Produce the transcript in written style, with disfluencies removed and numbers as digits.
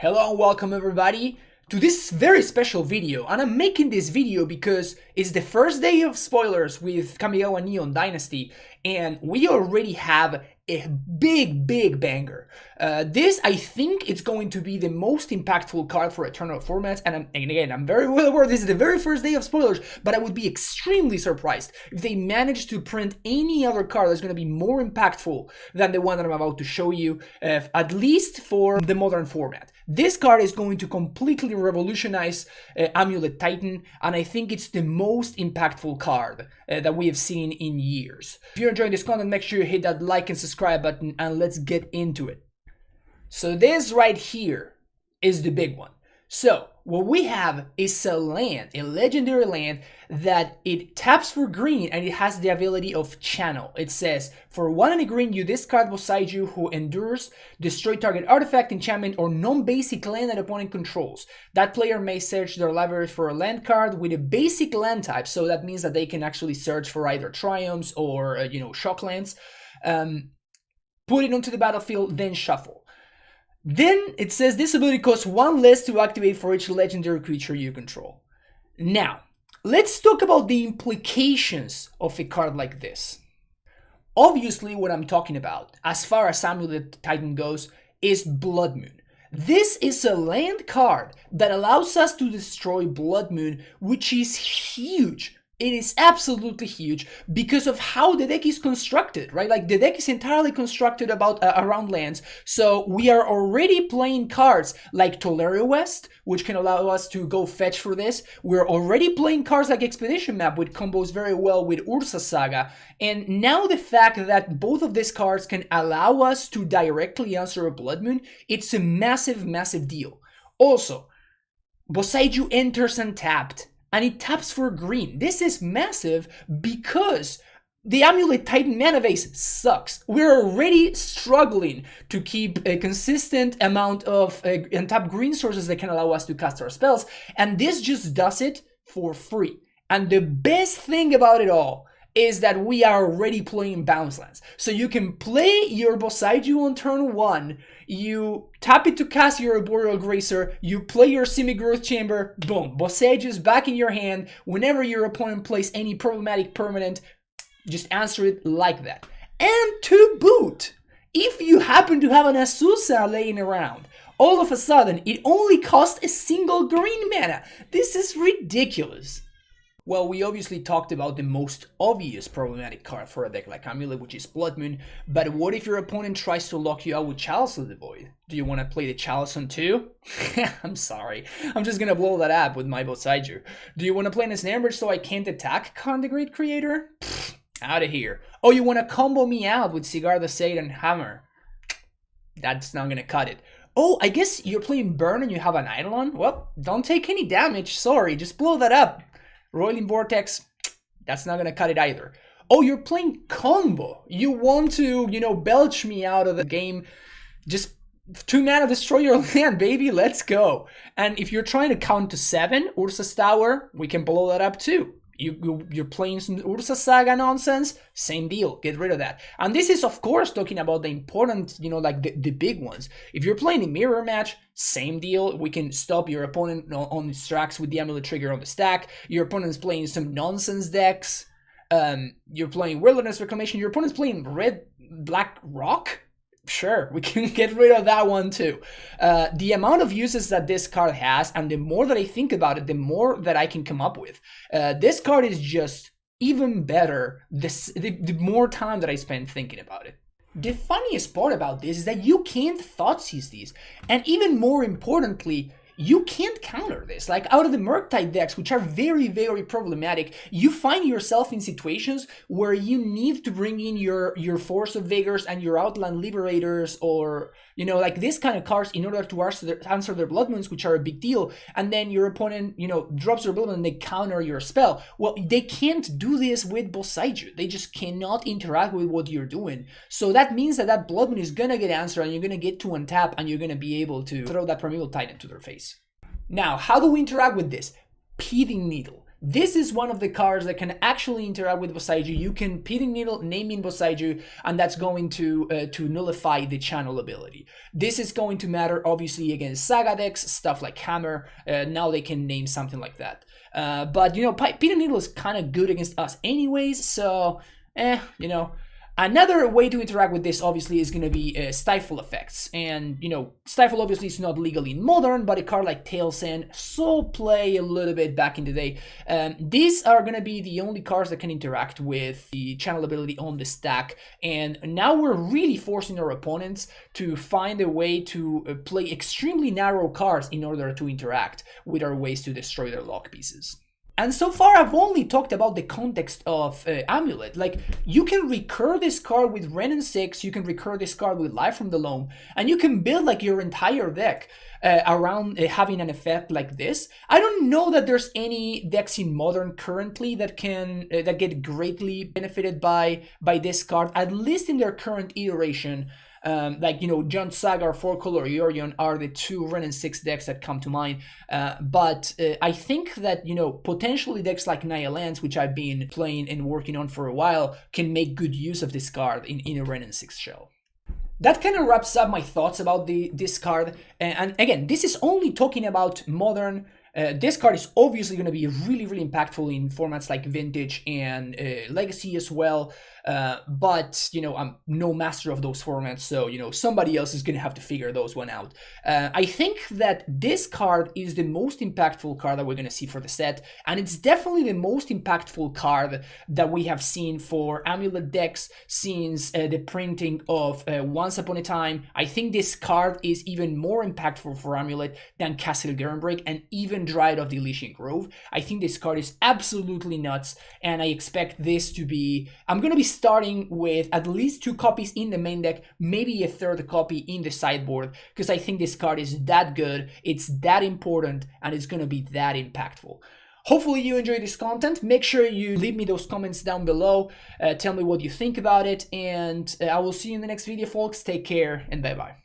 Hello and welcome everybody to this very special video, and I'm making this video because it's the first day of spoilers with Kamigawa Neon Dynasty and we already have a big banger. This, I think, it's going to be the most impactful card for Eternal formats, and again, I'm very well aware this is the very first day of spoilers, but I would be extremely surprised if they manage to print any other card that's going to be more impactful than the one that I'm about to show you, at least for the modern format. This card is going to completely revolutionize Amulet Titan, and I think it's the most impactful card that we have seen in years. If you're enjoying this content, make sure you hit that like and subscribe button, and let's get into it. So this right here is the big one. So what we have is a land, a legendary land that it taps for green and it has the ability of channel. It says, for 1 and a green, you discard beside you who endures, destroy target artifact, enchantment, or non-basic land that opponent controls. That player may search their library for a land card with a basic land type, so that means that they can actually search for either triumphs or shock lands. Put it onto the battlefield, then shuffle. Then it says this ability costs 1 less to activate for each legendary creature you control. Now, let's talk about the implications of a card like this. Obviously, what I'm talking about, as far as Amulet Titan goes, is Blood Moon. This is a land card that allows us to destroy Blood Moon, which is huge. It is absolutely huge because of how the deck is constructed, right? Like, the deck is entirely constructed around lands. So we are already playing cards like Tolero West, which can allow us to go fetch for this. We're already playing cards like Expedition Map, which combos very well with Ursa Saga. And now the fact that both of these cards can allow us to directly answer a Blood Moon, it's a massive deal. Also, Boseiju enters untapped, and it taps for green. This is massive because the Amulet Titan mana base sucks. We're already struggling to keep a consistent amount of untapped green sources that can allow us to cast our spells, and this just does it for free. And the best thing about it all is that we are already playing bounce lands. So you can play your Boseiju on turn 1, you tap it to cast your Arboreal Grazer, you play your Simigrowth Chamber, boom, Boseiju is back in your hand. Whenever your opponent plays any problematic permanent, just answer it like that. And to boot, if you happen to have an Azusa laying around, all of a sudden it only costs a single green mana. This is ridiculous. Well, we obviously talked about the most obvious problematic card for a deck like Amulet, which is Blood Moon, but what if your opponent tries to lock you out with Chalice of the Void? Do you want to play the Chalice on 2? I'm sorry, I'm just gonna blow that up with my Boseiju. Do you want to play an Ensnare Bridge so I can't attack Khan the Great Creator? Out of here. Oh, you want to combo me out with Cigar the Sage and Hammer? That's not gonna cut it. Oh, I guess you're playing Burn and you have an Eidolon? Well, don't take any damage, sorry, just blow that up. Roiling Vortex, that's not gonna cut it either. Oh, you're playing combo. You want to, belch me out of the game. Just 2 mana, destroy your land, baby. Let's go. And if you're trying to count to 7, Ursa's Tower, we can blow that up too. You're playing some Ursa Saga nonsense, same deal, get rid of that. And this is, of course, talking about the important, like the big ones. If you're playing a mirror match, same deal, we can stop your opponent on his tracks with the Amulet Trigger on the stack. Your opponent's playing some nonsense decks. You're playing Wilderness Reclamation. Your opponent's playing Red-Black Rock. Sure, we can get rid of that one too. The amount of uses that this card has, and the more that I think about it, the more that I can come up with. This card is just even better the more time that I spend thinking about it. The funniest part about this is that you can't Thoughtseize these, and even more importantly, you can't counter this. Like, out of the Murktide decks, which are very problematic, you find yourself in situations where you need to bring in your Force of Vigors and your Outland Liberators, or like this kind of cards, in order to answer their Blood Moons, which are a big deal, and then your opponent drops their Blood Moon and they counter your spell. Well, they can't do this with Boseiju. They just cannot interact with what you're doing. So that means that Blood Moon is gonna get answered, and you're gonna get to untap, and you're gonna be able to throw that Primeval Titan to their face. Now, how do we interact with this? Pithing Needle. this is one of the cards that can actually interact with Boseiju. You can Pitting Needle, name in Boseiju, and that's going to nullify the channel ability. This is going to matter obviously against Saga decks, stuff like Hammer. Now they can name something like that. But you know, Pitting Needle is kind of good against us anyways, so you know. Another way to interact with this obviously is going to be Stifle effects, and you know, Stifle obviously is not legal in Modern, but a card like Tail's End saw play a little bit back in the day. These are going to be the only cards that can interact with the channel ability on the stack, and now we're really forcing our opponents to find a way to play extremely narrow cards in order to interact with our ways to destroy their lock pieces. And so far, I've only talked about the context of Amulet. Like, you can recur this card with Ren and 6, you can recur this card with Life from the Loam, and you can build like your entire deck around having an effect like this. I don't know that there's any decks in Modern currently that can that get greatly benefited by this card, at least in their current iteration. Like, you know, John Saga or 4-Color Yorion are the two Ren and 6 decks that come to mind. But I think that, you know, potentially decks like Naya Lands, which I've been playing and working on for a while, can make good use of this card in a Ren and 6 shell. That kind of wraps up my thoughts about this card. And again, this is only talking about Modern. This card is obviously going to be really, really impactful in formats like Vintage and Legacy as well. But, you know, I'm no master of those formats, so, you know, somebody else is going to have to figure those one out. I think that this card is the most impactful card that we're going to see for the set, and it's definitely the most impactful card that we have seen for Amulet decks since the printing of Once Upon a Time. I think this card is even more impactful for Amulet than Castle Gernbreak and even Dryad of the Elysian Grove. I think this card is absolutely nuts, and I expect this to be... I'm going to be starting with at least 2 copies in the main deck, maybe a 3rd copy in the sideboard, because I think this card is that good, it's that important, and it's going to be that impactful. Hopefully you enjoyed this content. Make sure you leave me those comments down below. Tell me what you think about it, and I will see you in the next video, folks. Take care, and bye-bye.